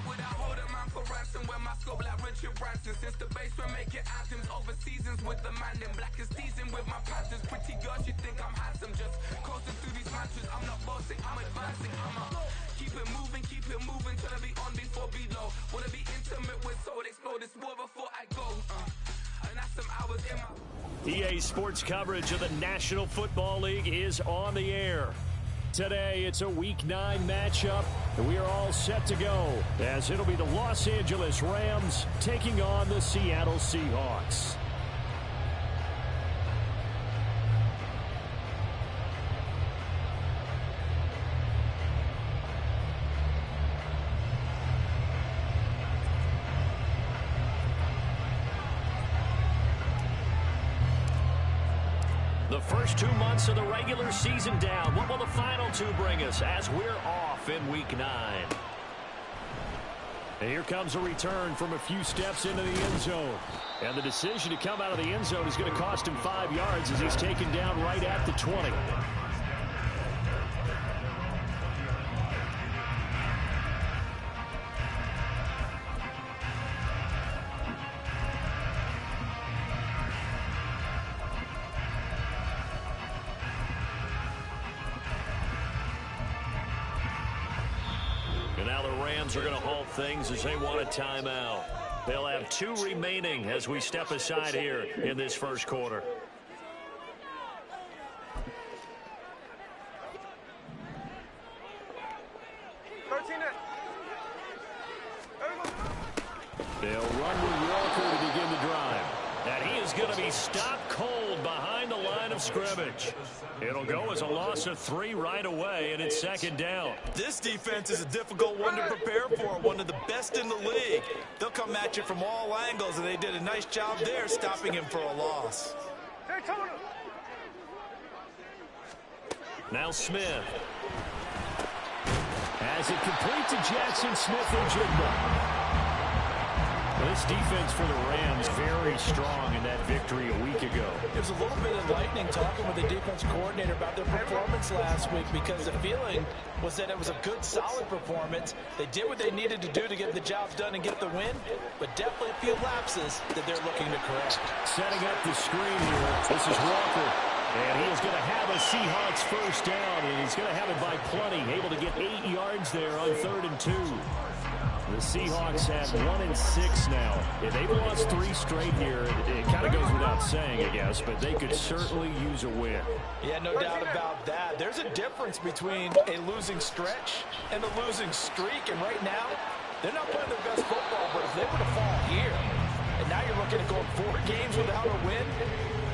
would I hold a man for ransom when my scope like Richard Branson? Since the base we're making anthems over seasons with the man in black is teasing with my panthers. Pretty girls, you think I'm handsome, just coasting through these mantras. I'm not bossing, I'm advancing, keep it moving, trying to be on before below. Wanna be intimate with soul, explode this war before I go. And that's some hours in my... EA Sports coverage of the National Football League is on the air. Today, it's a Week 9 matchup, and we are all set to go, as it'll be the Los Angeles Rams taking on the Seattle Seahawks. The first 2 months of the regular season down. What will the final 2 bring us as we're off in Week 9? And here comes a return from a few steps into the end zone. And the decision to come out of the end zone is going to cost him 5 yards as he's taken down right at the 20. Are going to halt things as they want a timeout. They'll have 2 remaining as we step aside here in this first quarter. They'll run with Walker to begin the drive. And he is going to be stopped cold behind the line of scrimmage. It'll go as a loss of 3 right away, and it's second down. This defense is a difficult one to prepare for, one of the best in the league. They'll come at you from all angles, and they did a nice job there stopping him for a loss. Now Smith. Has it complete to Jackson Smith-Njigba. This defense for the Rams very strong in that victory a week ago. It was a little bit enlightening talking with the defense coordinator about their performance last week, because the feeling was that it was a good, solid performance. They did what they needed to do to get the job done and get the win, but definitely a few lapses that they're looking to correct. Setting up the screen here. This is Walker. And he is going to have a Seahawks first down, and he's going to have it by plenty. Able to get 8 yards there on 3rd and 2. The Seahawks have 1-6 now. If they've lost 3 straight here, it kind of goes without saying, I guess, but they could certainly use a win. Yeah, no doubt about that. There's a difference between a losing stretch and a losing streak, and right now, they're not playing their best football, but if they were to fall here, and now you're looking at going 4 games without a win,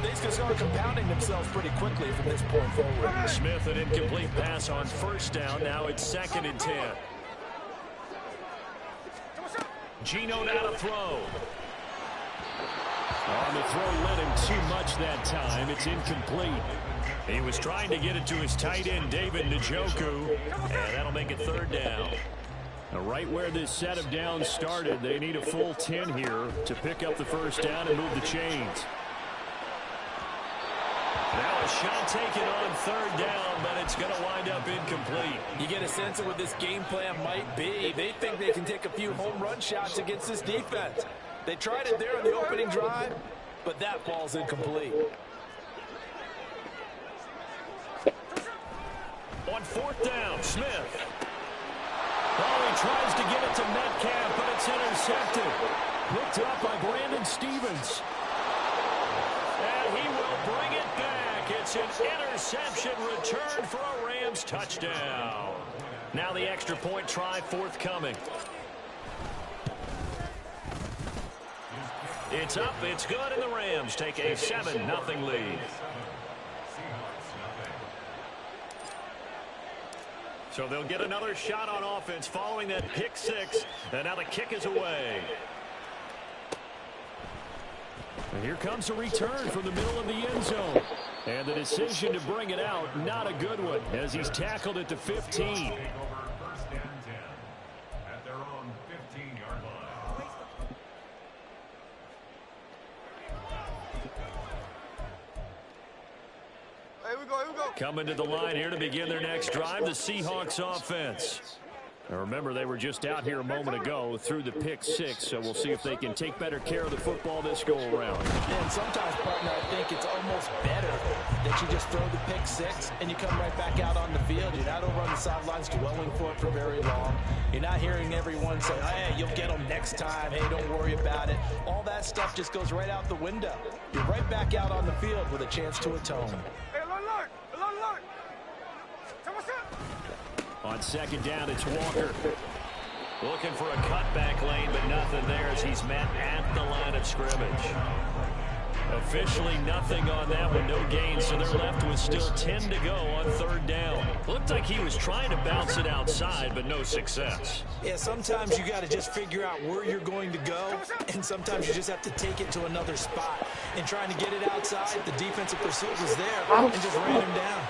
things can start compounding themselves pretty quickly from this point forward. Smith, an incomplete pass on first down. Now it's 2nd and 10. Geno now to throw. On the throw, led him too much that time. It's incomplete. He was trying to get it to his tight end, David Njoku, and that'll make it 3rd down. Now, right where this set of downs started, they need a full 10 here to pick up the first down and move the chains. Now a shot taken on 3rd down, but it's going to wind up incomplete. You get a sense of what this game plan might be. They think they can take a few home run shots against this defense. They tried it there in the opening drive, but that ball's incomplete. On 4th down, Smith. Oh, he tries to get it to Metcalf, but it's intercepted. Picked up by Brandon Stevens. And he will bring it back. It's an interception return for a Rams touchdown. Now the extra point try forthcoming. It's up, it's good, and the Rams take a 7-0 lead. So they'll get another shot on offense following that pick 6, and now the kick is away. And here comes a return from the middle of the end zone. And the decision to bring it out, not a good one, as he's tackled at the 15. Here we go. Coming to the line here to begin their next drive, the Seahawks offense. Now remember, they were just out here a moment ago through the pick six, so we'll see if they can take better care of the football this go-around. And sometimes, partner, I think it's almost better that you just throw the pick six and you come right back out on the field. You're not over on the sidelines dwelling for it for very long. You're not hearing everyone say, hey, you'll get them next time. Hey, don't worry about it. All that stuff just goes right out the window. You're right back out on the field with a chance to atone. On second down, it's Walker. Looking for a cutback lane, but nothing there as he's met at the line of scrimmage. Officially nothing on that one, no gain, so they're left with still 10 to go on third down. Looked like he was trying to bounce it outside, but no success. Yeah, sometimes you got to just figure out where you're going to go, and sometimes you just have to take it to another spot. And trying to get it outside, the defensive pursuit was there and just ran him down.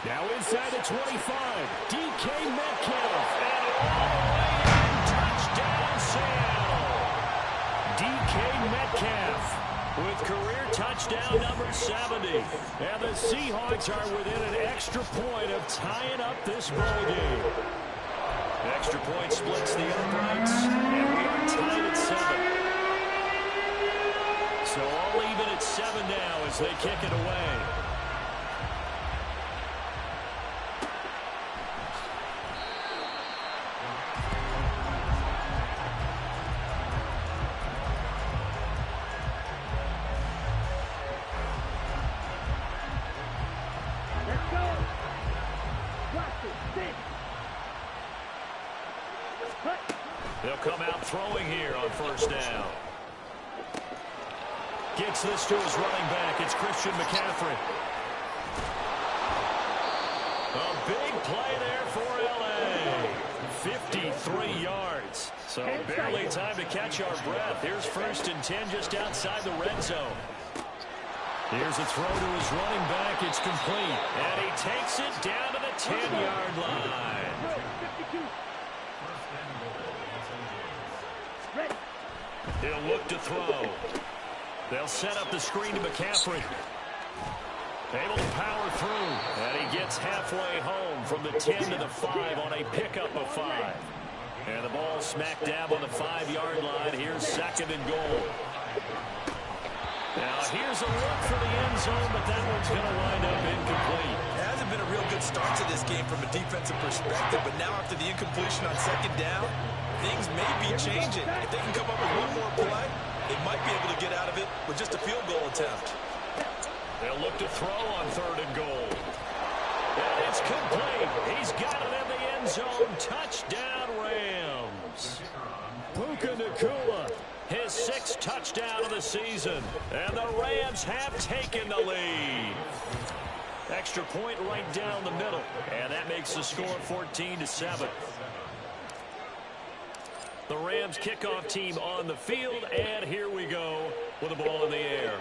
Now inside the 25, DK Metcalf, and all the way in, touchdown Seattle. DK Metcalf with career touchdown number 70. And the Seahawks are within an extra point of tying up this ball game. Extra point splits the uprights, and we are tied at 7. So all even at 7 now as they kick it away. They'll come out throwing here on first down. Gets this to his running back. It's Christian McCaffrey. A big play there for L.A. 53 yards. So barely time to catch our breath. Here's first and 10 just outside the red zone. Here's a throw to his running back. It's complete. And he takes it down to the 10-yard line. He'll look to throw. They'll set up the screen to McCaffrey. Able to power through. And he gets halfway home from the 10 to the 5 on a pickup of 5. And the ball smack dab on the 5-yard line. Here's second and goal. Now here's a look for the end zone, but that one's going to wind up incomplete. It hasn't been a real good start to this game from a defensive perspective, but now after the incompletion on second down, things may be changing. If they can come up with one more play, they might be able to get out of it with just a field goal attempt. They'll look to throw on third and goal. And it's complete. He's got it in the end zone. Touchdown, Rams. Puka Nacua, his 6th touchdown of the season. And the Rams have taken the lead. Extra point right down the middle. And that makes the score 14-7. The Rams kickoff team on the field, and here we go with the ball in the air.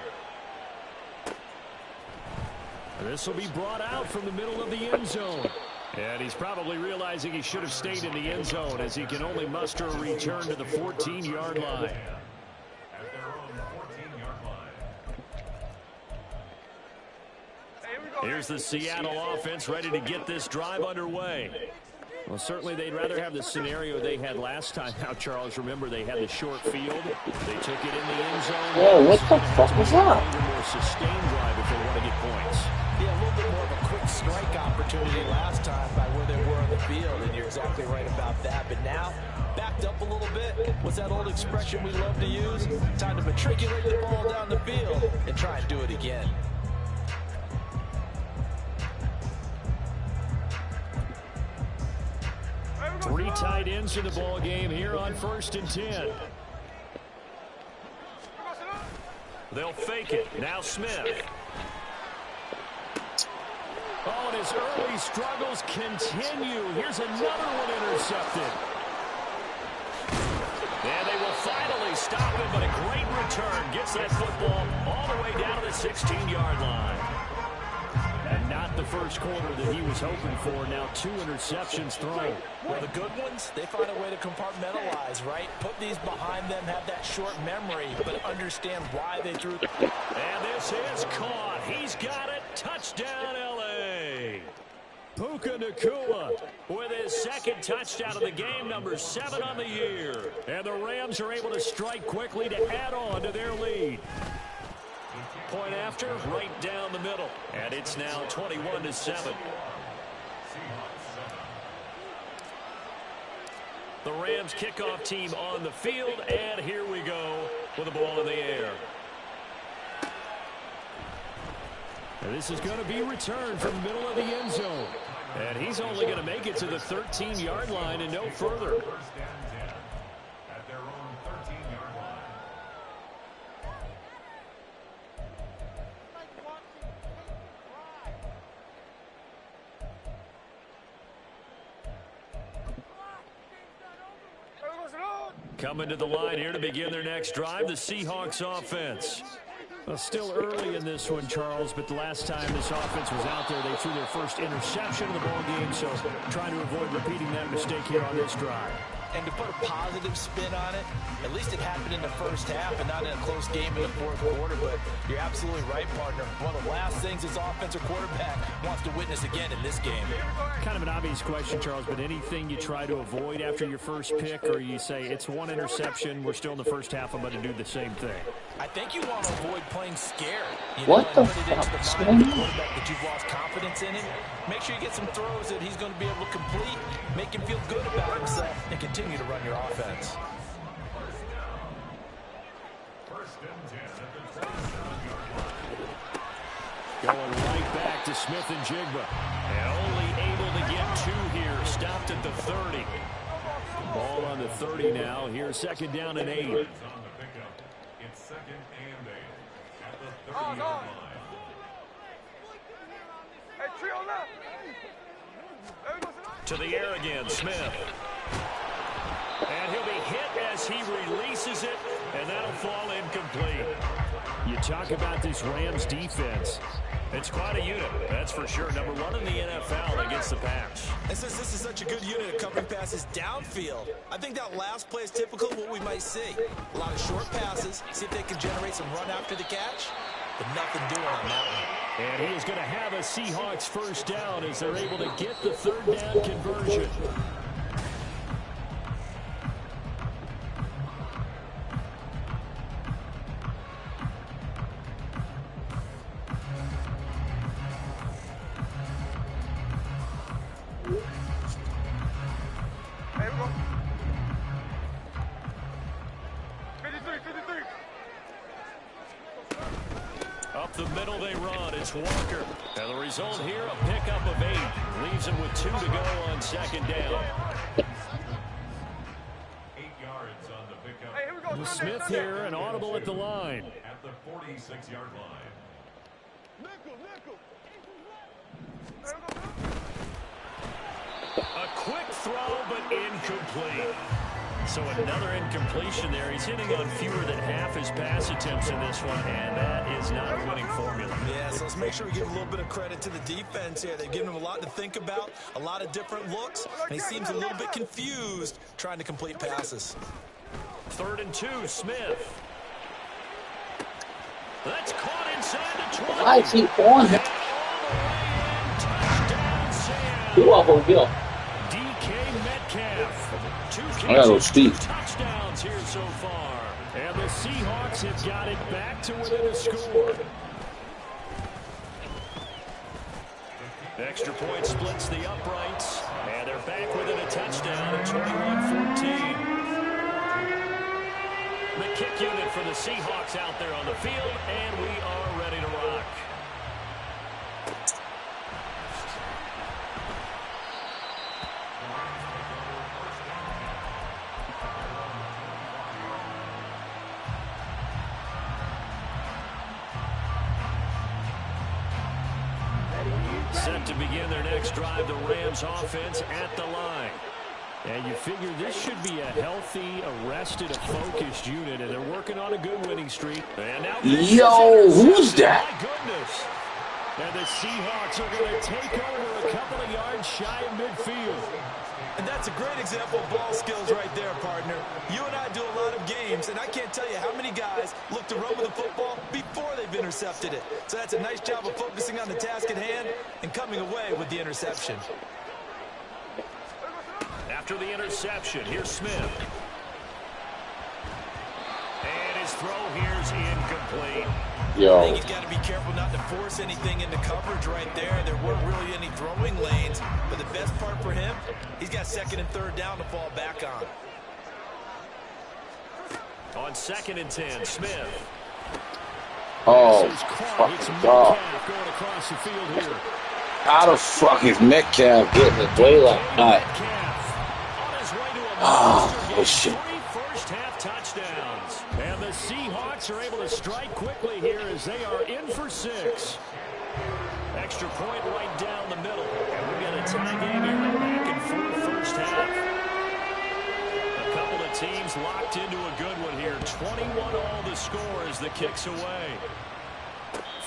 This will be brought out from the middle of the end zone. And he's probably realizing he should have stayed in the end zone as he can only muster a return to the 14-yard line. Here's the Seattle offense ready to get this drive underway. Well, certainly they'd rather have the scenario they had last time out, Charles. Remember, they had the short field. They took it in the end zone. Whoa, what the fuck was that? A more sustained drive if they want to get points. Yeah, a little bit more of a quick strike opportunity last time by where they were on the field, and you're exactly right about that. But now, backed up a little bit. What's that old expression we love to use? Time to matriculate the ball down the field and try and do it again. Three tight ends in the ball game here on first and 10. They'll fake it. Now Smith. Oh, and his early struggles continue. Here's another one intercepted. And they will finally stop him, but a great return. Gets that football all the way down to the 16-yard line. And not the first quarter that he was hoping for. Now 2 interceptions thrown. Well, the good ones, they find a way to compartmentalize, right? Put these behind them, have that short memory, but understand why they threw. And this is caught. He's got it. Touchdown, L.A. Puka Nacua with his second touchdown of the game, number 7 on the year. And the Rams are able to strike quickly to add on to their lead. Point after, right down the middle. And it's now 21-7. The Rams kickoff team on the field, and here we go with the ball in the air. And this is going to be returned from the middle of the end zone. And he's only going to make it to the 13-yard line and no further. At their own 13-yard line. Coming to the line here to begin their next drive, the Seahawks offense. Well, still early in this one, Charles, but the last time this offense was out there, they threw their first interception of the ball game, so trying to avoid repeating that mistake here on this drive. And to put a positive spin on it, at least it happened in the first half and not in a close game in the fourth quarter. But you're absolutely right, partner. One of the last things this offensive quarterback wants to witness again in this game. Kind of an obvious question, Charles, but anything you try to avoid after your first pick, or you say it's one interception, we're still in the first half, I'm going to do the same thing? I think you want to avoid playing scared. What the fuck? Quarterback that you've lost confidence in him. Make sure you get some throws that he's going to be able to complete, make him feel good about himself, and continue to run your offense. Going right back to Smith and Jigba. And only able to get 2 here. Stopped at the 30. Ball on the 30 now. Here's second down and 8. It's second and 8 at the 30-yard line. To the air again, Smith. And he'll be hit as he releases it, and that'll fall incomplete. You talk about this Rams defense. It's quite a unit, that's for sure. Number 1 in the NFL against the pass. And since this is such a good unit of covering passes downfield, I think that last play is typical of what we might see. A lot of short passes, see if they can generate some run after the catch, but nothing doing on that one. And he is going to have a Seahawks first down as they're able to get the third down conversion. Up the middle they run. It's Walker. And the result here, a pickup of 8. Leaves him with 2 to go on second down. 8 yards on the pickup. Hey, here we go. Smith here, an audible at the line. At the 46-yard line. A quick throw, but incomplete. So another incompletion there. He's hitting on fewer than half his pass attempts in this one, and that is not a winning formula. Yeah, so let's make sure we give a little bit of credit to the defense here. They've given him a lot to think about, a lot of different looks, and he seems a little bit confused trying to complete passes. 3rd and 2, Smith. That's caught inside the 20. I keep on. Touchdown, Sam. Who up on Bill? DK Metcalf. 2 I gotta go catches, Steve. 2 touchdowns here so far. And the Seahawks have got it back to within a score. Extra point splits the uprights. And they're back within a touchdown at 21-14. The kick unit for the Seahawks out there on the field, and we are ready to rock. Set to begin their next drive, the Rams offense at the line. And you figure this should be a healthy, arrested, focused unit, and they're working on a good winning streak. And now Yo, who's that? My goodness. And the Seahawks are going to take over a couple of yards shy of midfield. And that's a great example of ball skills right there, partner. You and I do a lot of games, and I can't tell you how many guys look to run with the football before they've intercepted it. So that's a nice job of focusing on the task at hand and coming away with the interception. After the interception, here's Smith. And his throw here's incomplete. I think he's got to be careful not to force anything into coverage right there. There weren't really any throwing lanes, but the best part for him, he's got second and third down to fall back on. On 2nd and 10, Smith. Oh, fucking God. Going across the field here. How the fuck is Metcalf getting the way like that? Oh, shit. First-half touchdowns. And the Seahawks are able to strike quickly here as they are in for 6. Extra point right down the middle. And we've got a tie game here, back and forth first half. A couple of teams locked into a good one here. 21-all the score as the kick's away.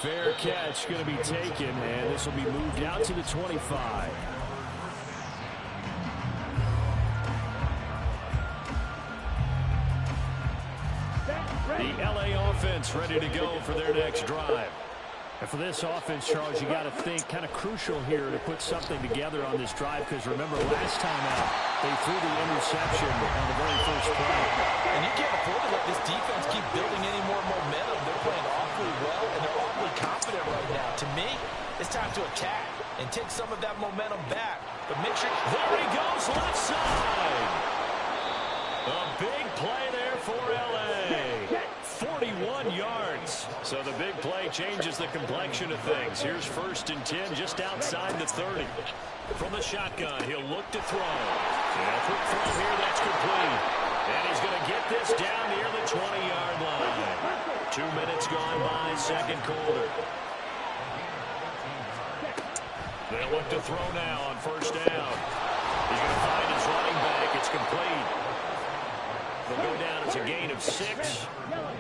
Fair catch going to be taken, and this will be moved out to the 25. The LA offense ready to go for their next drive. And for this offense, Charles, you got to think kind of crucial here to put something together on this drive, because remember last time out, they threw the interception on the very first play. And you can't afford to let this defense keep building any more momentum. They're playing awfully well, and they're awfully confident right now. To me, it's time to attack and take some of that momentum back. But make sure... There he goes, left side. A big play there for LA. 41 yards. So the big play changes the complexion of things. Here's 1st and 10 just outside the 30. From the shotgun, he'll look to throw. And a quick throw here, that's complete. And he's going to get this down near the 20-yard line. 2 minutes gone by, second quarter. They'll look to throw now on first down. He's going to find his running back. It's complete. They'll go down as a gain of 6,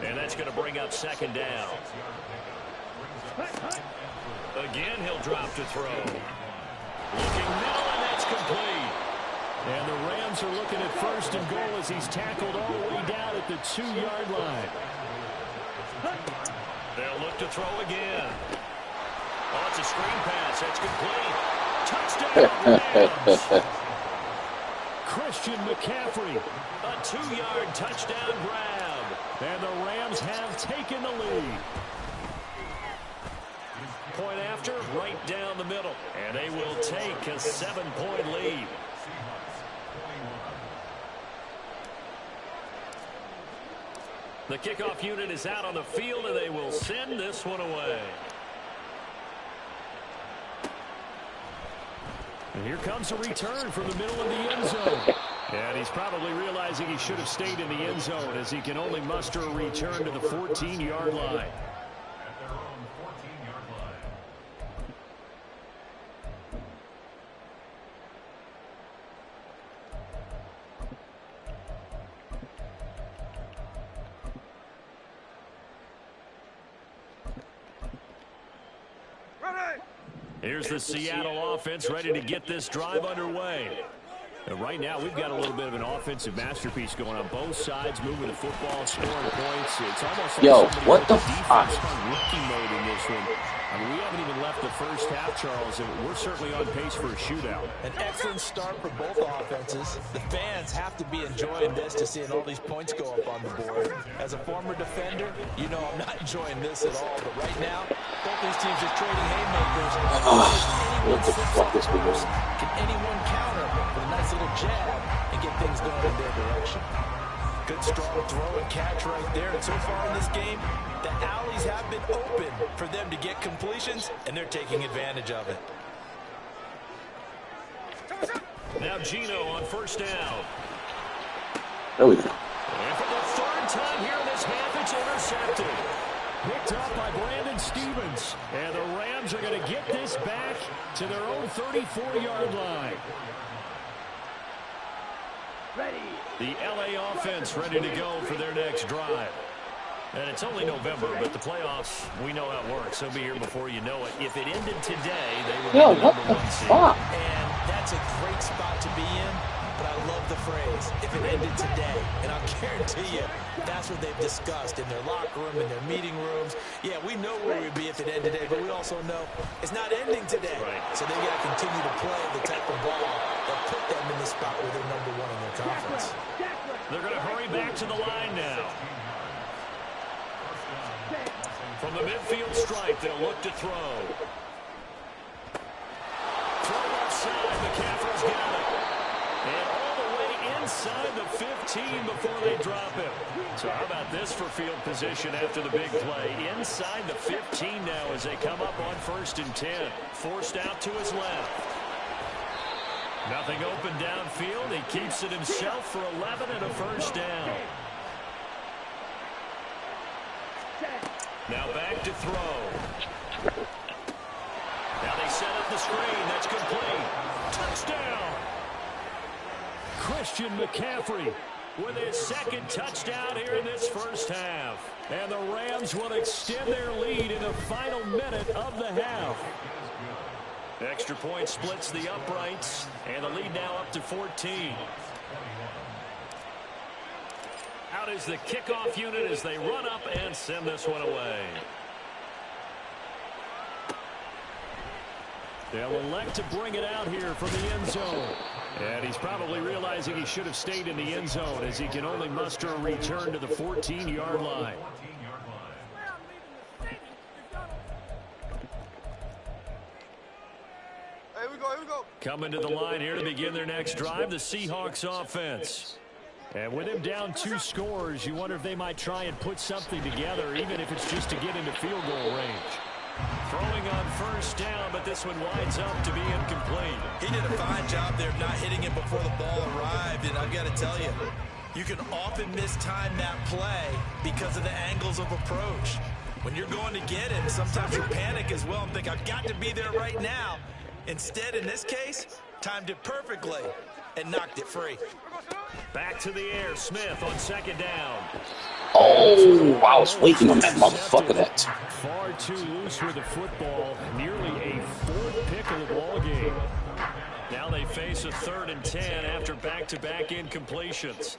and that's going to bring up second down. Again, he'll drop to throw. Looking middle, and that's complete. And the Rams are looking at 1st and goal as he's tackled all the way down at the 2-yard line. They'll look to throw again. Oh, it's a screen pass. That's complete. Touchdown, Rams. Christian McCaffrey, a 2-yard touchdown grab. And the Rams have taken the lead. Point after, right down the middle. And they will take a 7-point lead. The kickoff unit is out on the field, and they will send this one away. And here comes a return from the middle of the end zone. And he's probably realizing he should have stayed in the end zone as he can only muster a return to the 14-yard line. At their own 14-yard line. Here's the Seattle offense ready to get this drive underway. And right now, we've got a little bit of an offensive masterpiece going on both sides, moving the football, scoring points. It's almost like what the fuck? Rookie mode in this one. I mean, we haven't even left the first half, Charles, and we're certainly on pace for a shootout. An excellent start for both offenses. The fans have to be enjoying this to seeing all these points go up on the board. As a former defender, you know I'm not enjoying this at all. But right now, both these teams are trading haymakers. What the fuck is going on? Can anyone counter with a nice little jab and get things going in their direction? Good strong throw and catch right there. And so far in this game, the alleys have been open for them to get completions, and they're taking advantage of it. Now Gino on first down. There we go. And for the 3rd time here in this half, it's intercepted. Picked up by Brandon Stevens. And the Rams are going to get this back to their own 34-yard line. The LA offense ready to go for their next drive. And it's only November, but the playoffs, we know how it works. They'll be here before you know it. If it ended today, they would be the number 1 seed. Fuck? And That's a great spot to be in, but I love the phrase, if it ended today. And I'll guarantee you, that's what they've discussed in their locker room, in their meeting rooms. Yeah, we know where we'd be if it ended today, but we also know it's not ending today. Right. So they've got to continue to play the type of ball that put them in the spot where they're #1 in their conference. They're going to hurry back to the line now. From the midfield stripe, they'll look to throw. Throw left side, McCaffrey's got it. And all the way inside the 15 before they drop him. So how about this for field position after the big play? Inside the 15 now as they come up on 1st and 10. Forced out to his left. Nothing open downfield. He keeps it himself for 11 and a 1st down. Now back to throw. Now they set up the screen. That's complete. Touchdown. Christian McCaffrey with his 2nd touchdown here in this 1st half. And the Rams will extend their lead in the final minute of the half. Extra point splits the uprights, and the lead now up to 14. Out is the kickoff unit as they run up and send this one away. They'll elect to bring it out here from the end zone. And he's probably realizing he should have stayed in the end zone as he can only muster a return to the 14-yard line. Coming to the line here to begin their next drive, the Seahawks offense. And with him down 2 scores, you wonder if they might try and put something together, even if it's just to get into field goal range. Throwing on 1st down, but this one winds up to be incomplete. He did a fine job there not hitting it before the ball arrived, and I've got to tell you, you can often mistime that play because of the angles of approach. When you're going to get him, sometimes you panic as well and think, I've got to be there right now. Instead, in this case, timed it perfectly and knocked it free. Back to the air, Smith on 2nd down. Oh, I was waiting on that motherfucker. That far too loose with the football. Nearly a 4th pick of the ball game. Now they face a 3rd and 10 after back-to-back incompletions.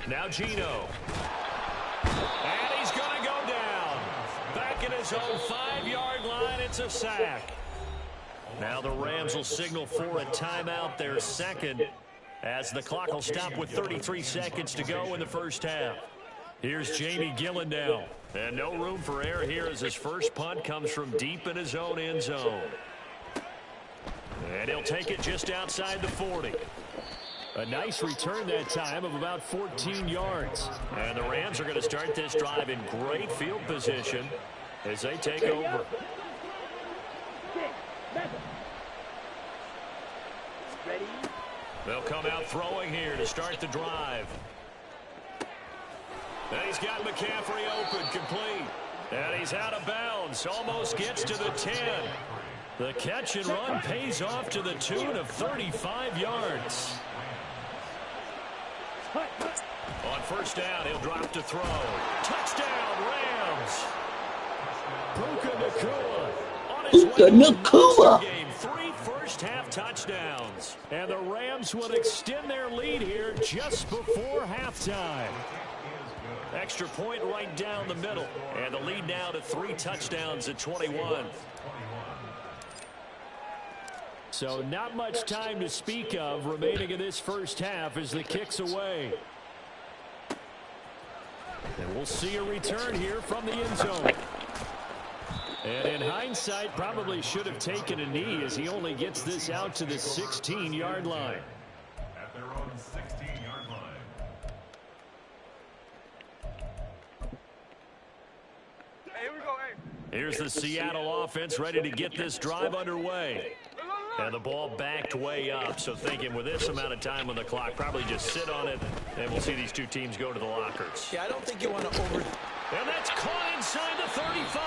Now Geno. And he's going to go down. Back at his own 5-yard line, it's a sack. Now the Rams will signal for a timeout, their 2nd, as the clock will stop with 33 seconds to go in the 1st half. Here's Jamie Gillen now. And no room for error here as his first punt comes from deep in his own end zone. And he'll take it just outside the 40. A nice return that time of about 14 yards. And the Rams are going to start this drive in great field position as they take over. They'll come out throwing here to start the drive. And he's got McCaffrey open, complete. And he's out of bounds, almost gets to the 10. The catch and run pays off to the tune of 35 yards. On 1st down, he'll drop to throw. Touchdown, Rams. Puka Nacua on his way to the game. 3 first-half touchdowns. And the Rams will extend their lead here just before halftime. Extra point right down the middle. And the lead now to 3 touchdowns at 21. So not much time to speak of remaining in this 1st half as the kick's away. And we'll see a return here from the end zone. And in hindsight, probably should have taken a knee as he only gets this out to the 16-yard line. At their own 16-yard line. Hey, here we go, hey. Here's the Seattle offense ready to get this drive underway. And the ball backed way up, so thinking with this amount of time on the clock, probably just sit on it, and we'll see these 2 teams go to the lockers. Yeah, I don't think you want to And that's caught inside the 35.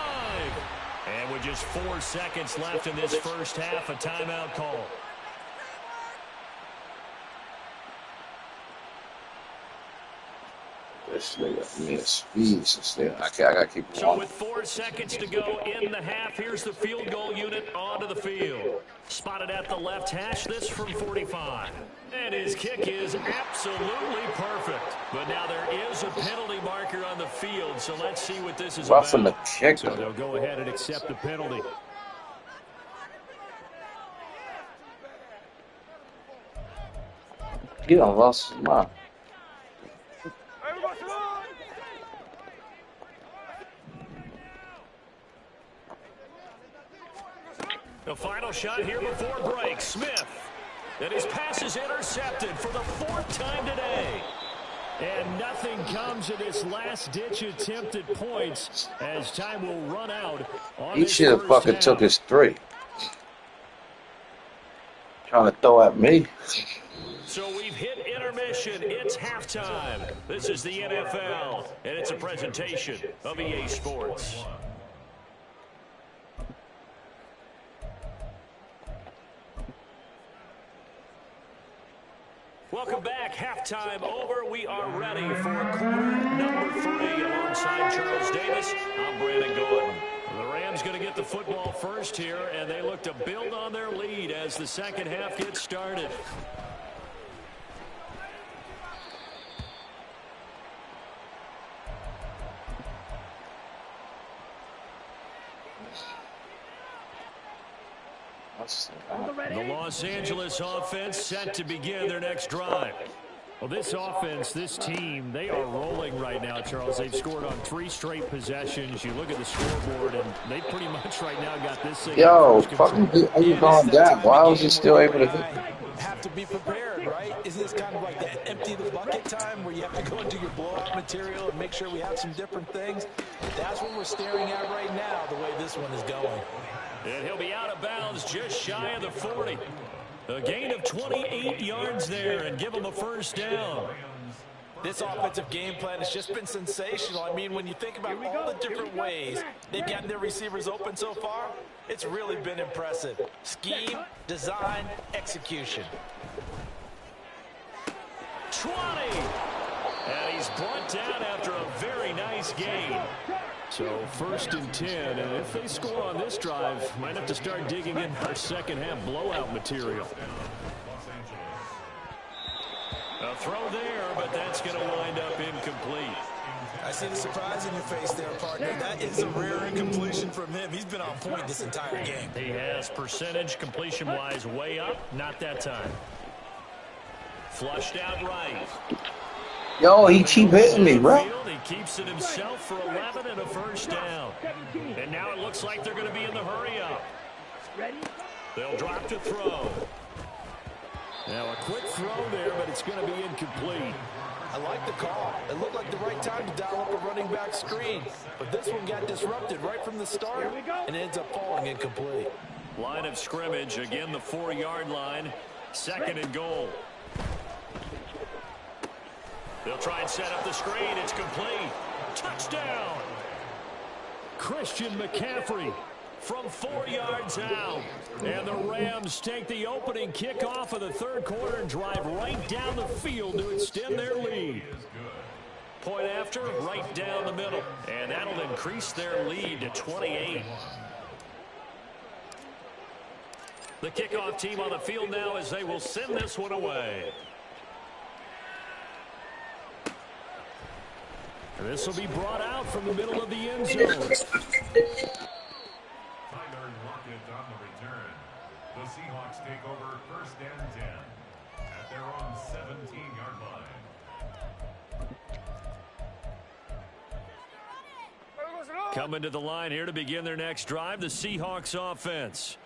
And with just 4 seconds left in this 1st half, a timeout call. This nigga, I mean, speeds this nigga. I gotta keep So going. with 4 seconds to go in the half, here's the field goal unit onto the field. Spotted at the left hash, this from 45. And his kick is absolutely perfect. But now there is a penalty marker on the field, so let's see what this is Roughing the about. kick. So they'll go ahead and accept the penalty. He done lost his mind. The final shot here before break. Smith. And his pass is intercepted for the 4th time today. And nothing comes of this last-ditch attempt at points as time will run out on He this should have first fucking half. took his 3. Trying to throw at me. So we've hit intermission. It's halftime. This is the NFL, and it's a presentation of EA Sports. Welcome back. Halftime over. We are ready for quarter number 3 alongside Charles Davis. I'm Brandon Gordon. The Rams going to get the football first here, and they look to build on their lead as the second half gets started. The Los Angeles offense set to begin their next drive. Well, this offense, this team, they are rolling right now, Charles. They've scored on 3 straight possessions. You look at the scoreboard, and they pretty much right now got this thing. Yo, fucking, are you going down? Why was he still able to hit? Have to be prepared, right? Isn't this kind of like that empty the bucket time where you have to go into your blowout material and make sure we have some different things? That's what we're staring at right now, the way this one is going. And he'll be out of bounds just shy of the 40. A gain of 28 yards there and give him a first down. This offensive game plan has just been sensational. I mean, when you think about all the different ways they've gotten their receivers open so far, it's really been impressive. Scheme, design, execution. 20. And he's brought down after a very nice gain. So 1st and 10, and if they score on this drive, might have to start digging in our second half blowout material. A throw there, but that's going to wind up incomplete. I see the surprise in your face there, partner. That is a rare incompletion from him. He's been on point this entire game. He has percentage completion-wise way up, not that time. Flushed out right. Yo, he keep hitting me, bro. He keeps it himself for 11 and a first down. And now it looks like they're going to be in the hurry-up. They'll drop to throw. Now a quick throw there, but it's going to be incomplete. I like the call. It looked like the right time to dial up a running back screen. But this one got disrupted right from the start, and it ends up falling incomplete. Line of scrimmage, again the 4-yard line. 2nd and goal. They'll try and set up the screen. It's complete. Touchdown. Christian McCaffrey from 4 yards out. And the Rams take the opening kickoff of the 3rd quarter and drive right down the field to extend their lead. Point after, right down the middle. And that'll increase their lead to 28. The kickoff team on the field now as they will send this one away. This will be brought out from the middle of the end zone. Tyler Lockett on the return. The Seahawks take over 1st and 10 at their own 17-yard line. Coming to the line here to begin their next drive, the Seahawks offense.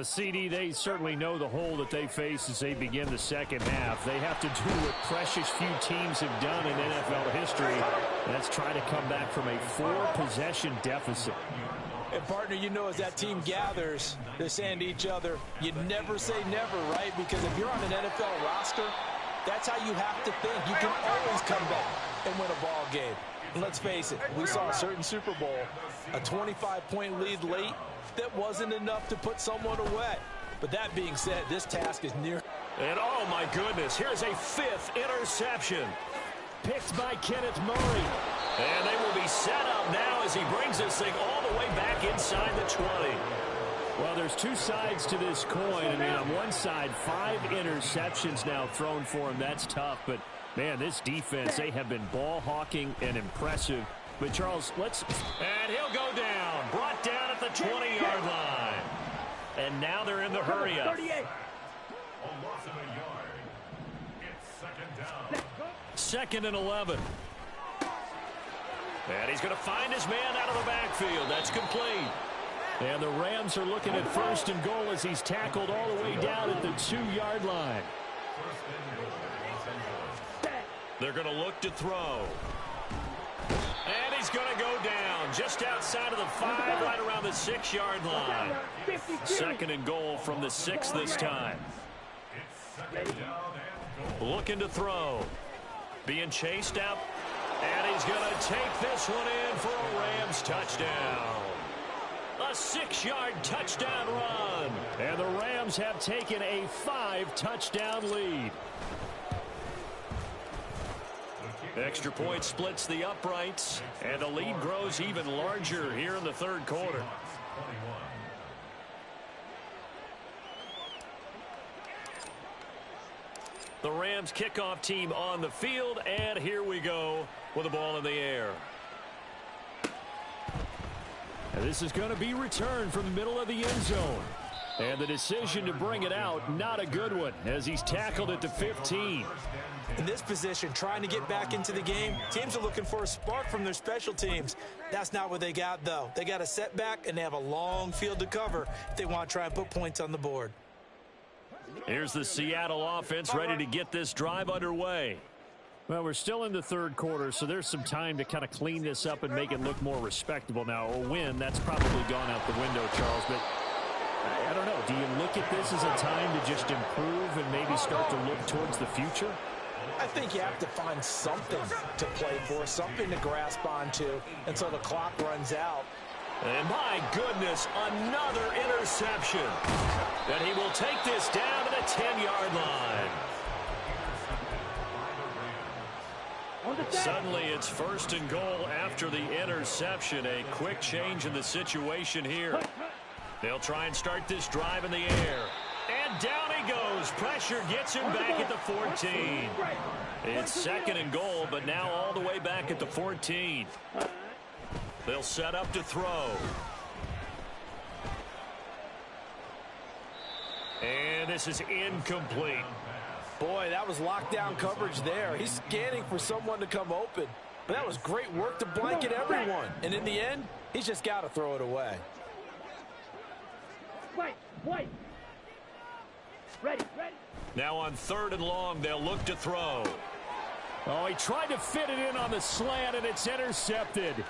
CD, they certainly know the hole that they face as they begin the second half. They have to do what precious few teams have done in NFL history, and that's try to come back from a 4-possession deficit. And, partner, you know, as that team gathers, they're saying to each other, you never say never, right? Because if you're on an NFL roster, that's how you have to think. You can always come back and win a ball game. And let's face it, we saw a certain Super Bowl, a 25-point lead late, that wasn't enough to put someone away. But that being said, this task is near. And oh my goodness, here's a 5th interception. Picked by Kenneth Murray. And they will be set up now as he brings this thing all the way back inside the 20. Well, there's two sides to this coin. I mean, on one side, 5 interceptions now thrown for him. That's tough. But, man, this defense, they have been ball hawking and impressive. But, Charles, and he'll go down. Brought down at the 20-yard line. And now they're in the hurry-up. A loss of a yard. It's 2nd down. 2nd and 11. And he's going to find his man out of the backfield. That's complete. And the Rams are looking at 1st and goal as he's tackled all the way down at the 2-yard line. They're going to look to throw. And he's going to go down just outside of the 5, right around the 6-yard line. 2nd and goal from the 6 this time. Looking to throw. Being chased out. And he's going to take this one in for a Rams touchdown. A 6-yard touchdown run. And the Rams have taken a 5-touchdown lead. Extra point splits the uprights. And the lead grows even larger here in the 3rd quarter. The Rams kickoff team on the field, and here we go with the ball in the air. And this is going to be returned from the middle of the end zone. And the decision to bring it out, not a good one, as he's tackled at the 15. In this position, trying to get back into the game, teams are looking for a spark from their special teams. That's not what they got, though. They got a setback, and they have a long field to cover if they want to try and put points on the board. Here's the Seattle offense ready to get this drive underway. Well, we're still in the 3rd quarter, so there's some time to kind of clean this up and make it look more respectable. Now, a win, that's probably gone out the window, Charles, but I don't know. Do you look at this as a time to just improve and maybe start to look towards the future? I think you have to find something to play for, something to grasp onto until the clock runs out. And my goodness, another interception. And he will take this down to the 10-yard line. Suddenly it's 1st and goal after the interception. A quick change in the situation here. They'll try and start this drive in the air. And down he goes. Pressure gets him back at the 14. It's 2nd and goal, but now all the way back at the 14. They'll set up to throw. And this is incomplete. Boy, that was lockdown coverage there. He's scanning for someone to come open. But that was great work to blanket everyone. And in the end, he's just got to throw it away. Wait. Ready. Now on 3rd and long, they'll look to throw. Oh, he tried to fit it in on the slant, and it's intercepted.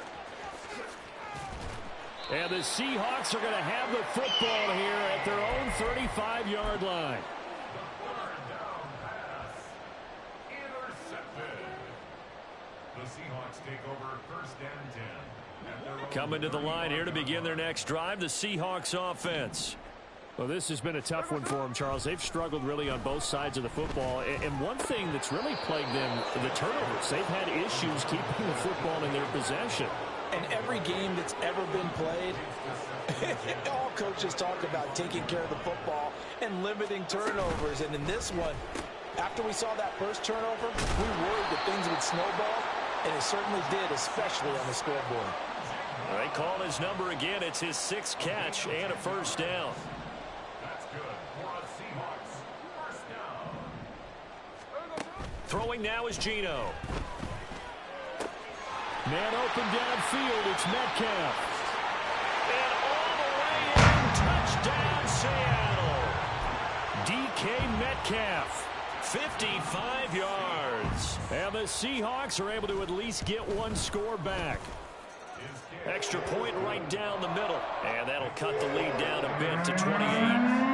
And the Seahawks are going to have the football here at their own 35-yard line. The Seahawks take over 1st and 10. Coming to the line here to begin their next drive, the Seahawks offense. Well, this has been a tough one for them, Charles. They've struggled really on both sides of the football. And one thing that's really plagued them, the turnovers. They've had issues keeping the football in their possession. And every game that's ever been played, all coaches talk about taking care of the football and limiting turnovers. And in this one, after we saw that first turnover, we worried that things would snowball, and it certainly did, especially on the scoreboard. They call his number again. It's his 6th catch and a 1st down. That's good for a Seahawks 1st down. Throwing now is Geno. Man open downfield, it's Metcalf. And all the way in, touchdown Seattle. DK Metcalf, 55 yards. And the Seahawks are able to at least get one score back. Extra point right down the middle. And that'll cut the lead down a bit to 28.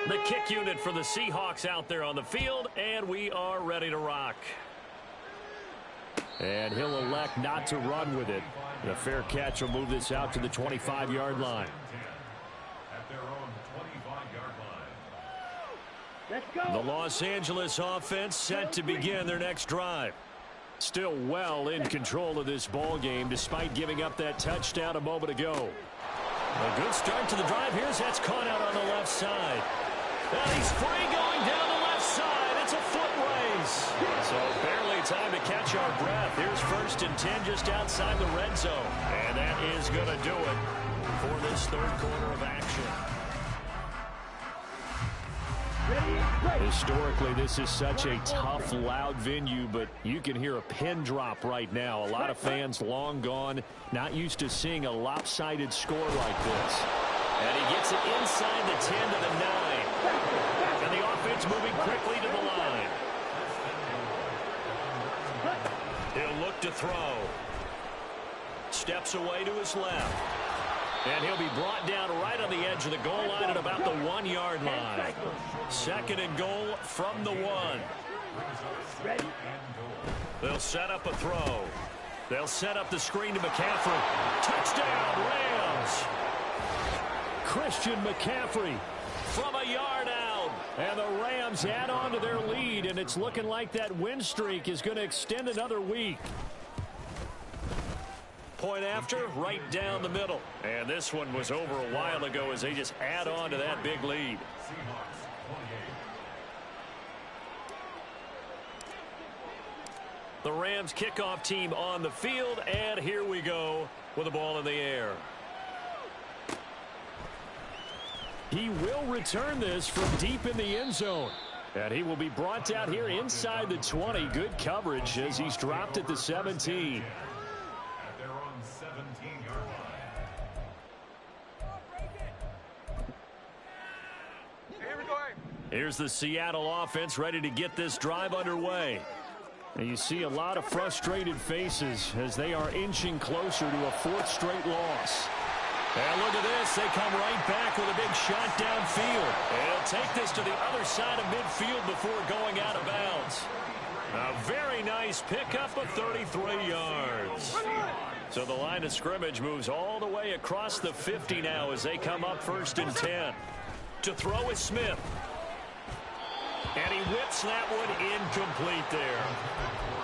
The kick unit for the Seahawks out there on the field, and we are ready to rock. And he'll elect not to run with it. The fair catch will move this out to the 25-yard line. At their own 25-yard line. Let's go. The Los Angeles offense set to begin their next drive. Still well in control of this ball game despite giving up that touchdown a moment ago. A good start to the drive. Here's that's caught out on the left side. And he's free going down the left side. It's a foot race. So barely time to catch our breath. Here's 1st and 10 just outside the red zone. And that is going to do it for this third quarter of action. Historically, this is such a tough, loud venue, but you can hear a pin drop right now. A lot of fans long gone, not used to seeing a lopsided score like this. And he gets it inside the 10 to the 9. And the offense moving quickly to the line. He'll look to throw. Steps away to his left. And he'll be brought down right on the edge of the goal line at about the 1-yard line. 2nd and goal from the 1. They'll set up a throw. They'll set up the screen to McCaffrey. Touchdown, Rams! Christian McCaffrey from a yard out. And the Rams add on to their lead, and it's looking like that win streak is going to extend another week. Point after, right down the middle. And this one was over a while ago as they just add on to that big lead. The Rams kickoff team on the field, and here we go with the ball in the air. He will return this from deep in the end zone. And he will be brought out here inside the 20. Good coverage as he's dropped at the 17. Here's the Seattle offense ready to get this drive underway. And you see a lot of frustrated faces as they are inching closer to a 4th straight loss. And look at this. They come right back with a big shot downfield. And he'll take this to the other side of midfield before going out of bounds. A very nice pickup of 33 yards. So the line of scrimmage moves all the way across the 50 now as they come up 1st and 10. To throw is Smith. And he whips that one incomplete there.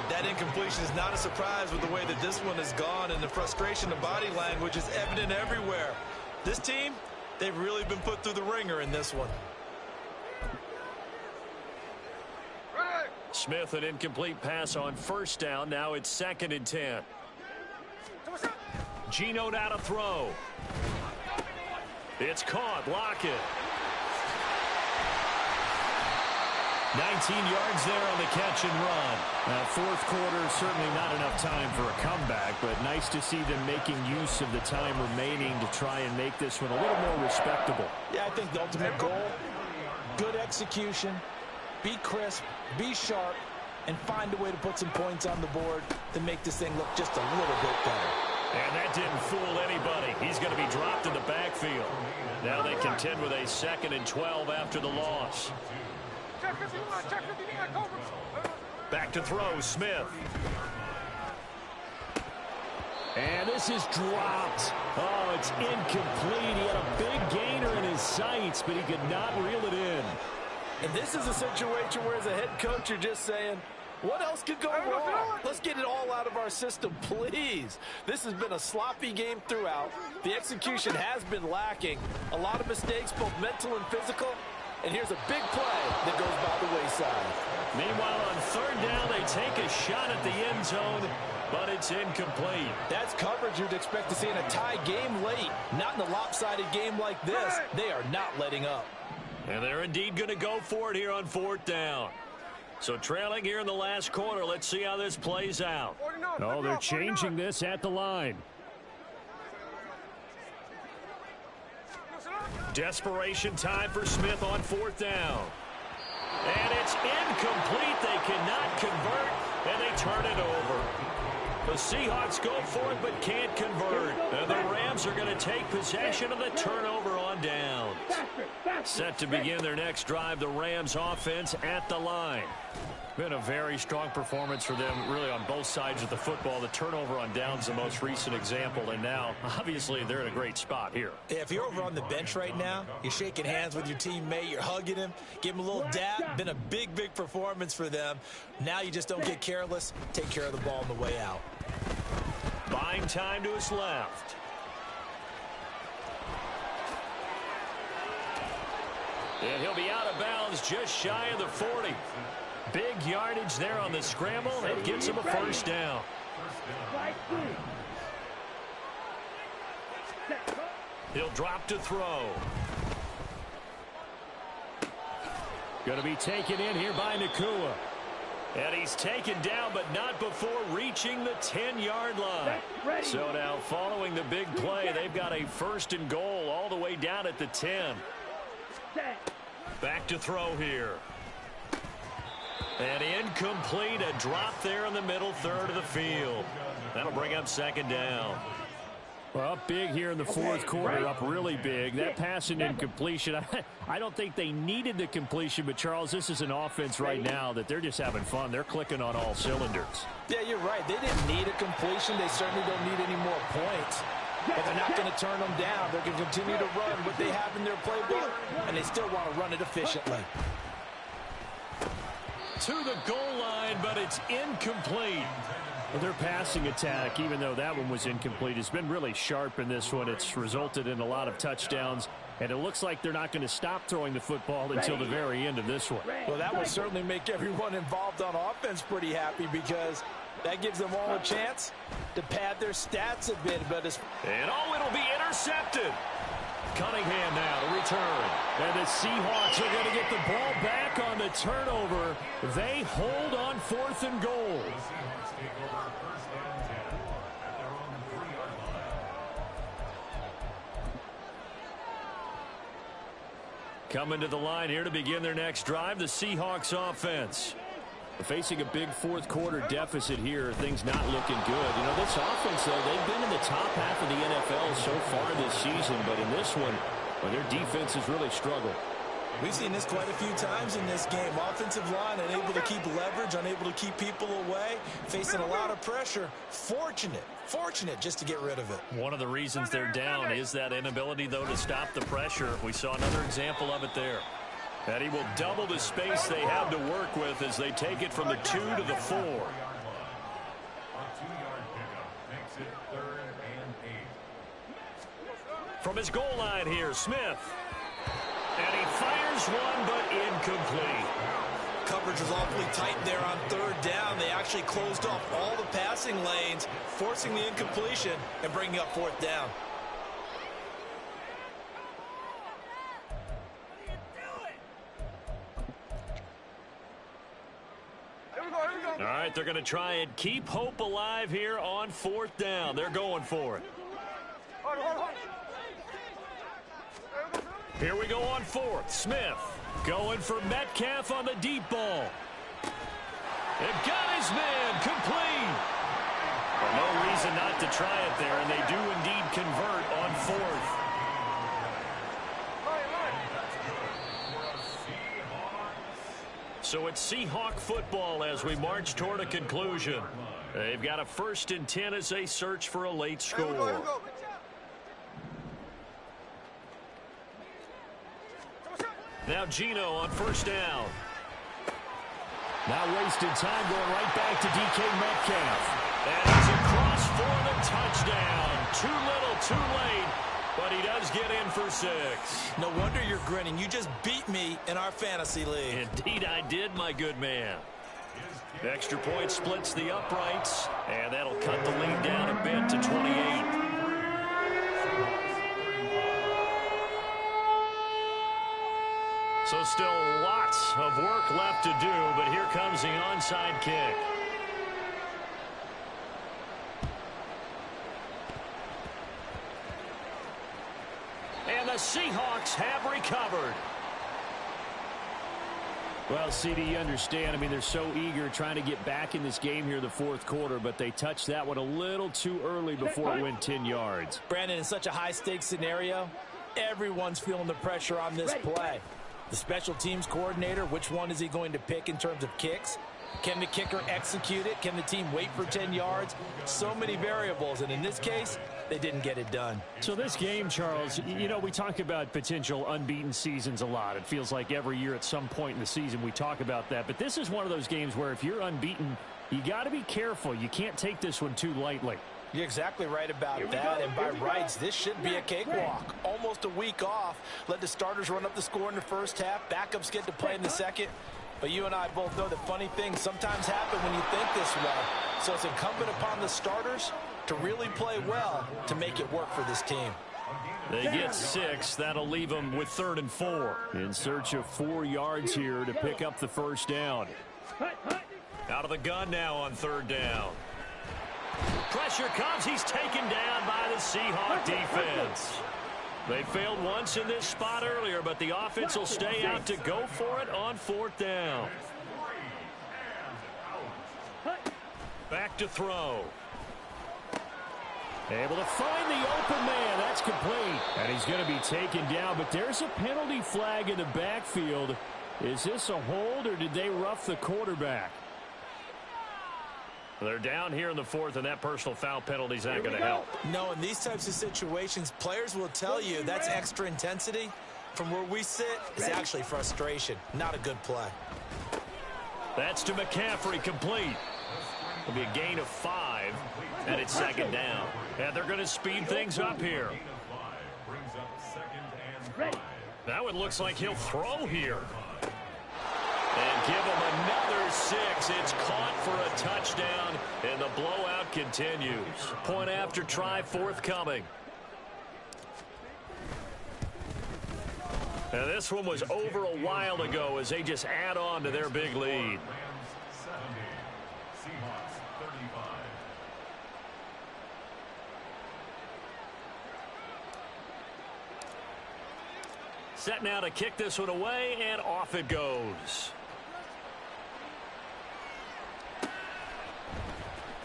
That incompletion is not a surprise with the way that this one has gone, and the frustration of body language is evident everywhere. This team, they've really been put through the ringer in this one. Smith, an incomplete pass on 1st down. Now it's 2nd and 10. Geno now to throw. It's caught. Lockett. 19 yards there on the catch and run. Now, 4th quarter, certainly not enough time for a comeback, but nice to see them making use of the time remaining to try and make this one a little more respectable. Yeah, I think the ultimate goal, good execution, be crisp, be sharp, and find a way to put some points on the board to make this thing look just a little bit better. And that didn't fool anybody. He's going to be dropped in the backfield. Now they contend with a 2nd and 12 after the loss. Back to throw, Smith. And this is dropped. Oh, it's incomplete. He had a big gainer in his sights, but he could not reel it in. And this is a situation where as a head coach, you're just saying, what else could go wrong? Let's get it all out of our system, please. This has been a sloppy game throughout. The execution has been lacking. A lot of mistakes, both mental and physical. And here's a big play that goes by the wayside. Meanwhile, on 3rd down, they take a shot at the end zone, but it's incomplete. That's coverage you'd expect to see in a tie game late. Not in a lopsided game like this. They are not letting up. And they're indeed going to go for it here on 4th down. So trailing here in the last quarter, let's see how this plays out. Oh, they're changing this at the line. Desperation time for Smith on 4th down. And it's incomplete. They cannot convert, and they turn it over. The Seahawks go for it but can't convert. And the Rams are going to take possession of the turnover on down. Set to begin their next drive, the Rams offense at the line. Been a very strong performance for them, really, on both sides of the football. The turnover on downs, the most recent example, and now, obviously, they're in a great spot here. If you're over on the bench right now, you're shaking hands with your teammate, you're hugging him, give him a little dap. Been a big, big performance for them. Now you just don't get careless. Take care of the ball on the way out. Buying time to his left. And he'll be out of bounds just shy of the 40. Big yardage there on the scramble. That gets him a first down. He'll drop to throw. Going to be taken in here by Nacua. And he's taken down, but not before reaching the 10-yard line. So now, following the big play, they've got a first and goal all the way down at the 10. Back to throw here. And incomplete, a drop there in the middle third of the field. That'll bring up second down. Well, up big here in the fourth quarter, up really big. That pass and incompletion, I don't think they needed the completion, but, Charles, this is an offense right now that they're just having fun. They're clicking on all cylinders. Yeah, you're right. They didn't need a completion. They certainly don't need any more points. But they're not going to turn them down. They're going to continue to run what they have in their playbook, and they still want to run it efficiently. To the goal line, but it's incomplete. Well, their passing attack, even though that one was incomplete, has been really sharp in this one. It's resulted in a lot of touchdowns, and it looks like they're not going to stop throwing the football until the very end of this one. Well, that will certainly make everyone involved on offense pretty happy, because that gives them all a chance to pad their stats a bit. And it'll be intercepted. Cunningham now to return. And the Seahawks are going to get the ball back on the turnover. They hold on 4th and goal. The Seahawks take over first and 10 at their own 3-yard line. Coming to the line here to begin their next drive, the Seahawks offense. Facing a big fourth quarter deficit here, things not looking good. You know, this offense, though, they've been in the top half of the NFL so far this season, but in this one, well, their defense has really struggled. We've seen this quite a few times in this game. Offensive line unable to keep leverage, unable to keep people away, facing a lot of pressure. Fortunate just to get rid of it. One of the reasons they're down is that inability, though, to stop the pressure. We saw another example of it there. And he will double the space they have to work with as they take it from the 2 to the 4. A 2-yard pickup makes it 3rd and 8. From his goal line here, Smith. And he fires one, but incomplete. Coverage was awfully tight there on 3rd down. They actually closed off all the passing lanes, forcing the incompletion and bringing up 4th down. All right, they're going to try and keep hope alive here on 4th down. They're going for it. Here we go on 4th. Smith going for Metcalf on the deep ball. They've got his man complete. Well, no reason not to try it there, and they do indeed convert on 4th. So it's Seahawk football as we march toward a conclusion. They've got a 1st and 10 as they search for a late score. Now Geno on 1st down. Now wasted time going right back to DK Metcalf. And he's across for the touchdown. Too little, too late. But he does get in for 6. No wonder you're grinning. You just beat me in our fantasy league. Indeed I did, my good man. Extra point splits the uprights, and that'll cut the lead down a bit to 28. So still lots of work left to do, but here comes the onside kick. And the Seahawks have recovered. Well, CD, you understand. I mean, they're so eager trying to get back in this game here in the fourth quarter, but they touched that one a little too early before it went 10 yards. Brandon, in such a high-stakes scenario, everyone's feeling the pressure on this play. The special teams coordinator, which one is he going to pick in terms of kicks? Can the kicker execute it? Can the team wait for 10 yards? So many variables, and in this case, they didn't get it done. So this game, Charles, you know, we talk about potential unbeaten seasons a lot. It feels like every year at some point in the season we talk about that. But this is one of those games where if you're unbeaten, you got to be careful. You can't take this one too lightly. You're exactly right about that, and by rights, this should be a cakewalk. Almost a week off. Let the starters run up the score in the first half. Backups get to play in the second. But you and I both know that funny things sometimes happen when you think this way. So it's incumbent upon the starters to really play well to make it work for this team. They get 6. That'll leave them with 3rd and 4. In search of 4 yards here to pick up the first down. Out of the gun now on 3rd down. Pressure comes. He's taken down by the Seahawk defense. They failed once in this spot earlier, but the offense will stay out to go for it on 4th down. Back to throw. Able to find the open man. That's complete. And he's going to be taken down, but there's a penalty flag in the backfield. Is this a hold, or did they rough the quarterback? They're down here in the 4th, and that personal foul penalty is not going to help. No, in these types of situations, players will tell you that's extra intensity. From where we sit, it's actually frustration. Not a good play. That's to McCaffrey, complete. It'll be a gain of 5, and it's 2nd down. And they're going to speed things up here. Now it looks like he'll throw here. And give him another 6. It's caught for a touchdown, and the blowout continues. Point after try forthcoming. And this one was over a while ago as they just add on to their big lead. Set now to kick this one away, and off it goes.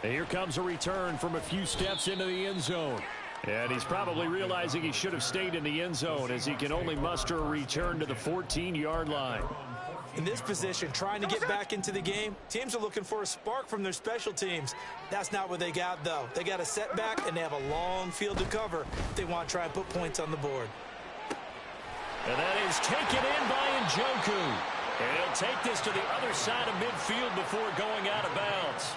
And here comes a return from a few steps into the end zone. And he's probably realizing he should have stayed in the end zone as he can only muster a return to the 14-yard line. In this position, trying to get back into the game, teams are looking for a spark from their special teams. That's not what they got, though. They got a setback, and they have a long field to cover if they want to try and put points on the board. And that is taken in by Njoku. And he'll take this to the other side of midfield before going out of bounds.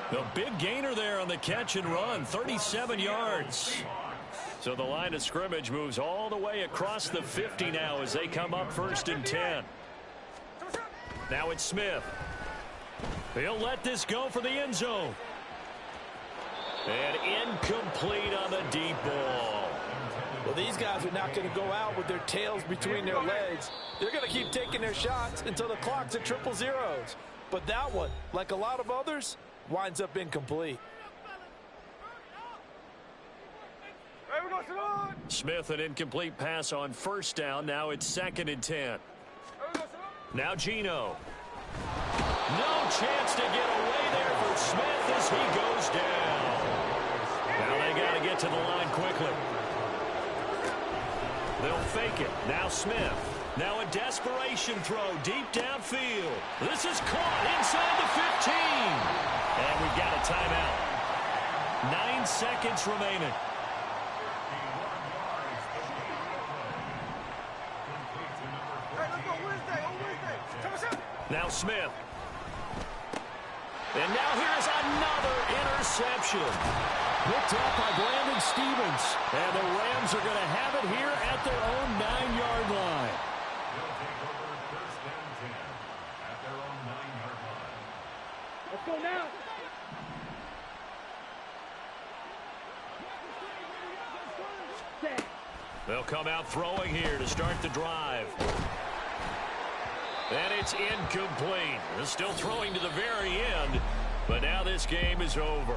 The big gainer there on the catch and run, 37 yards. So the line of scrimmage moves all the way across the 50 now as they come up 1st and 10. Now it's Smith. He'll let this go for the end zone. And incomplete on the deep ball. Well, these guys are not going to go out with their tails between their legs. They're going to keep taking their shots until the clock's at 000. But that one, like a lot of others, winds up incomplete. Smith, an incomplete pass on 1st down. Now it's 2nd and 10. Now Geno. No chance to get away there for Smith as he goes down. Now they got to get to the line quickly. They'll fake it. Now Smith. Now a desperation throw deep downfield. This is caught inside the 15. And we've got a timeout. 9 seconds remaining. Now Smith. And now here's another interception. Picked up by Brandon Stephens. And the Rams are going to have it here at their own 9-yard line. Let's go now. They'll come out throwing here to start the drive. And it's incomplete. They're still throwing to the very end, but now this game is over.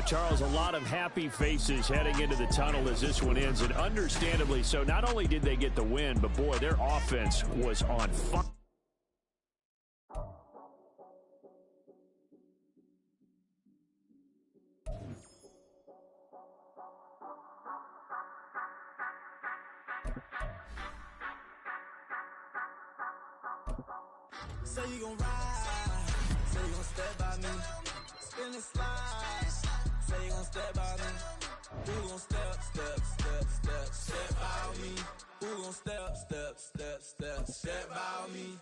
Charles, a lot of happy faces heading into the tunnel as this one ends, and understandably so. Not only did they get the win, but boy, their offense was on fire. Say you gon' ride, say you gon' step by me. Spin and slide, say you gon' step by me. Who gon' step by me? Who gon' step by me?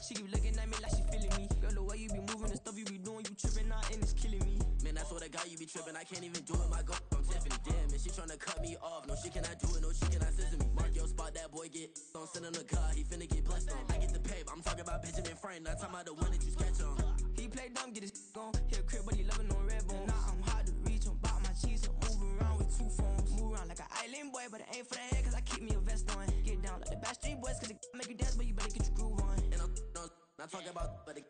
She keep looking at me like she feeling me. Girl, the way you be moving, the stuff you be doing, you tripping out and it's killing me. Man, I swear to God, you be tripping. I can't even do it. My girl, I'm Tiffany. Damn, and she tryna cut me off. No, she cannot do it. No, she cannot scissor me. Mark your spot, that boy get on. Send him the car. He finna get blessed on. I get the pay, but I'm talking about Benjamin Franklin. Not talking about the one that you sketch on. He play dumb, get his gone. Hit a crib, but he loving on red bone. Nah, I'm hard to reach. I'm bout my cheese. I'm moving around with 2 phones. Move around like an island boy, but it ain't for the head, cause I keep me a vest on. Get down like the Backstreet Boys, cause it make you dance, but you better get your groove on. And I'm not talking about, but it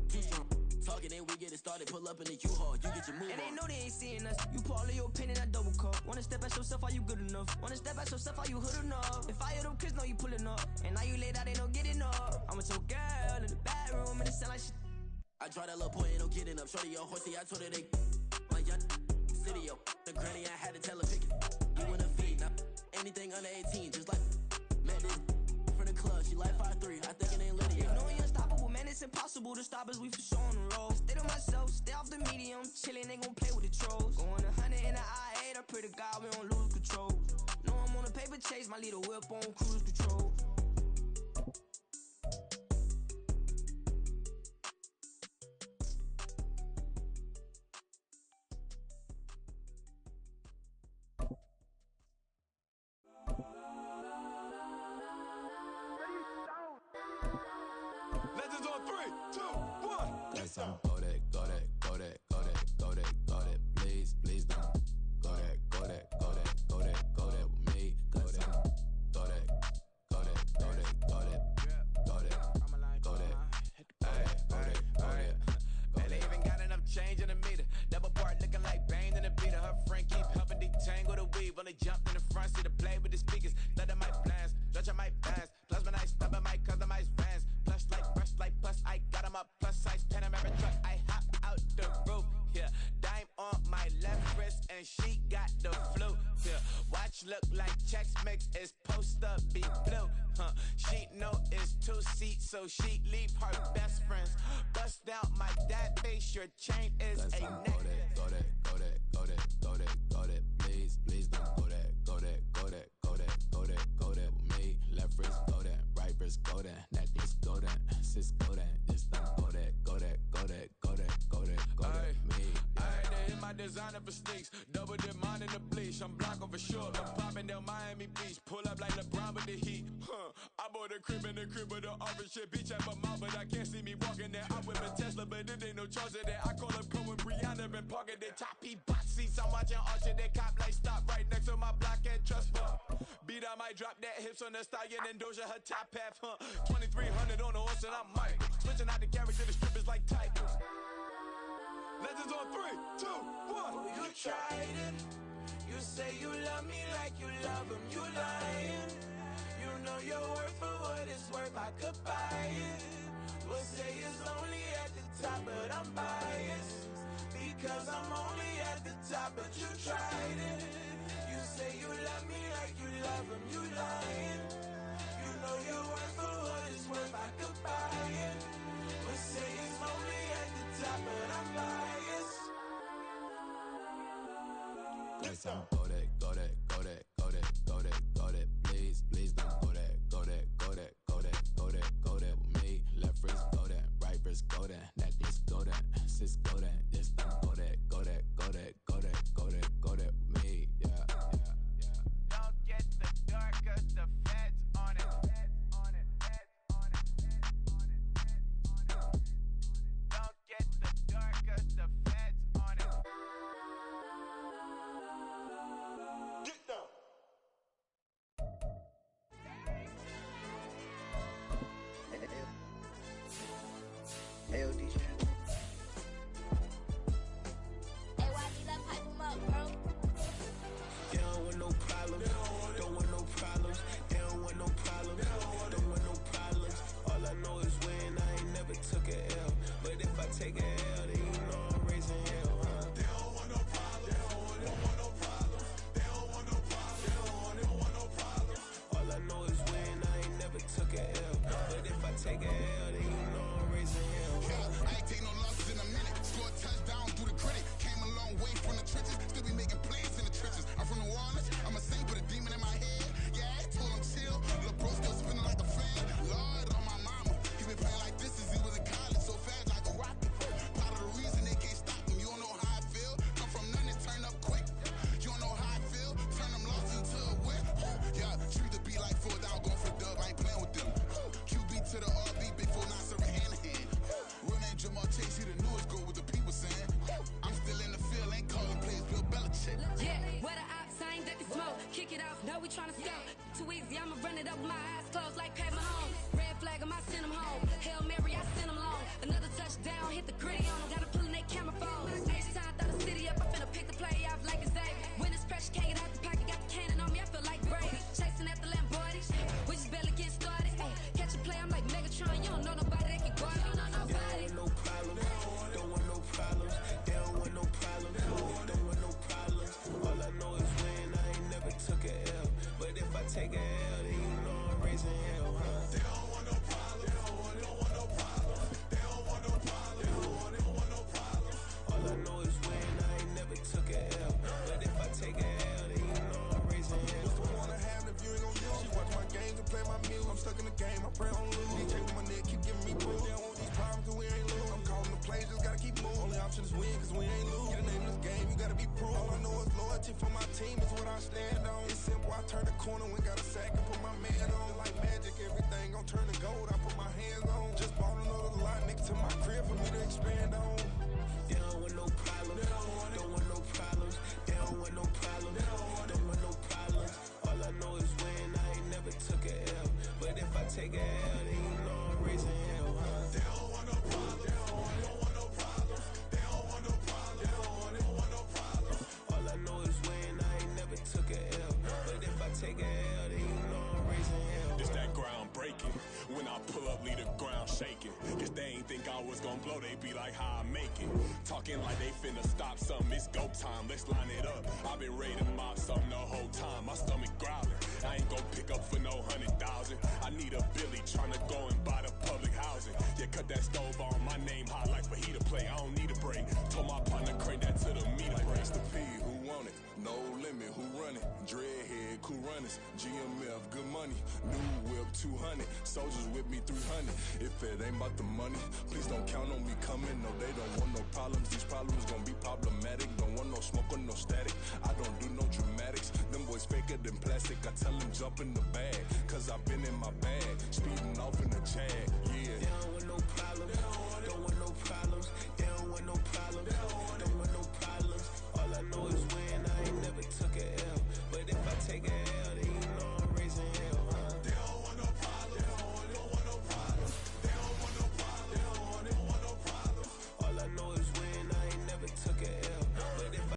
too strong. Talking, then we get it started. Pull up in the U-Haul, you get your move and they on. know they ain't seeing us. You pour all of your pen in that double cup. Wanna step at yourself, are you good enough? Wanna step at yourself, are you hood enough? If I hear them kids, know you pulling up. And now you laid out, they don't get enough. I'm with your girl in the bedroom, and it sound like shit. I try that little boy, ain't no getting up. Shorty, your horsey, I told her they my young city, yo. The granny, I had to tell her pick it. You wanna feed, now anything under 18, just like met this from the club. She like 5'3", I think it ain't Lydia. You know we unstoppable, man, it's impossible to stop us, we for sure on the road. Stay to myself, stay off the medium, chillin', ain't gon' play with the trolls. Going 100 in the I-8, I pray to God we don't lose control. Know I'm on a paper chase, my little whip on cruise control. Legends on 3, 2, 1. Yes, I'm go that, please, please don't. Go that with me. Go that. And they even got enough change in the meter. Double part looking like Bane in the beater. Her friend keep helping detangle the weave. Only jumped in the front seat to play with the speakers. Let them might blast, Dutch I might pass. Plus when I stop at my customized vans. Plus like brush like plus I got them up. Plus size Panamera truck. I hop out the roof. Yeah, dime on my left wrist and she got the flu. Yeah, watch look like checks mix is post up be blue. She know it's 2 seats, so she leave her best friends. Bust out my dad face, your chain is a necklace. Go that, please, please don't. Go that with me. Left wrist go that, right wrist go that, necklace go that, sis go that, just don't go that me. Ayy, they hit my designer for sneaks, double dip mine in the bleach. I'm blocking for sure, I'm popping down Miami Beach. Pull up like LeBron with the heat. I bought a crib in the crib with the office shit. Beach at my mouth, but I can't see me walking there. I'm with a Tesla, but it ain't no charge of that. I call up Cohen, Brianna, been parking the top P box seats. I'm watching Archer, they cop like stop right next to my block and trust fund. Beat, I might drop that hips on the stallion and Doja her top half. 2300 on the horse and I'm Mike. Switching out the character, the strippers like Titans. Legends on 3, 2, 1. Oh, you tried it. You say you love me like you love him. You lying. You know your worth for what it's worth. I could buy it. We'll say it's only at the top, but I'm biased because I'm only at the top. But you tried it. You say you love me like you love him. You lying. You know your worth for what it's worth. I could buy it. We'll say it's only at the top, but I'm biased. Yes, I'm go that, please, please don't go that with me. Left wrist go that, right wrist go that, necklace go that, sis go that, just don't go that with me. Yeah. Don't get the dark, cause the feds on it. Don't get the dark, cause the feds on it. Get down. Hey, DJ. Hey, why you love smoke. Kick it off, no, we tryna scope. Too easy, I'ma run it up with my eyes closed like Pat Mahomes. Red flag, I send him home. Hail Mary, I send him long. Another touchdown, hit the gritty on him. Gotta pull in that camera phone. H-time, throw the city up. I finna pick the play off like it's Xavier. When it's pressure, can't get out the pocket. Got the cannon on me, I feel like Brady. Chasing at the Lamborghini. We just barely getting started. Ay, catch a play, I'm like Megatron. You don't know nobody that can guard. You don't know nobody. No problems. Don't want no problems. They don't want no problems. Don't want no problems. All I know is win. I ain't never took a L. But if I take a L, then you know I'm raising hell, huh? They don't want no problems. They don't want no problems. They don't want no problems. They don't want no problems. All I know is win. I ain't never took a L. But if I take a L, then you know I'm raising hell. What's the one I have if you ain't gon' use? She watch my games and play my music. I'm stuck in the game. I pray on lose. DJ with my neck keep giving me proof. They don't want these problems 'cause we ain't lose. I'm calling the plays, just gotta keep moving. Only option is win 'cause we ain't lose. Get a name in this game, you gotta be proof. All I know is loyalty for my team is what I stand on. It's simple. I turn the corner when got a sack and put my man on. Like magic, everything gon' turn to gold. I put my hands on. Just bought another lot next to my crib for me to expand on. They don't want no problems. They don't want no problems. They don't want no problems. They don't want no problems. All I know is win. I ain't never took a L. But if I take a L, then you know I'm raising hell, huh? They don't want no problems. They don't want no problems. They don't want no problems. They don't want no problems. All I know is win. I ain't never took a L. But if I take a L, then you know I'm raising hell. It's that ground breaking. When I pull up, leave the ground shaking. Cause they ain't think I was gonna blow, they be like, how I make it. Talking like they finna stop something, it's go time, let's line it up. I've been ready to mob something the whole time, my stomach growling. I ain't gon' pick up for no 100,000. I need a Billy tryna go and buy the public housing. Yeah, cut that stove on, my name hot like fajita play. I don't need a break. Told my partner crank that to the meter. Like race the P, who want it? No limit, who run it? Dreadhead, cool runners. GMF, good money. New whip, 200. Soldiers with me, 300. If it ain't about the money, please don't count on me coming. No, they don't want no problems. These problems gon' be problematic. Don't want no smoke or no static. I don't do no dramatics. Them boys faker than plastic. I tell them jump in the bag, cause I've been in my bag. Speeding off in the Jag, yeah. They don't want no problems.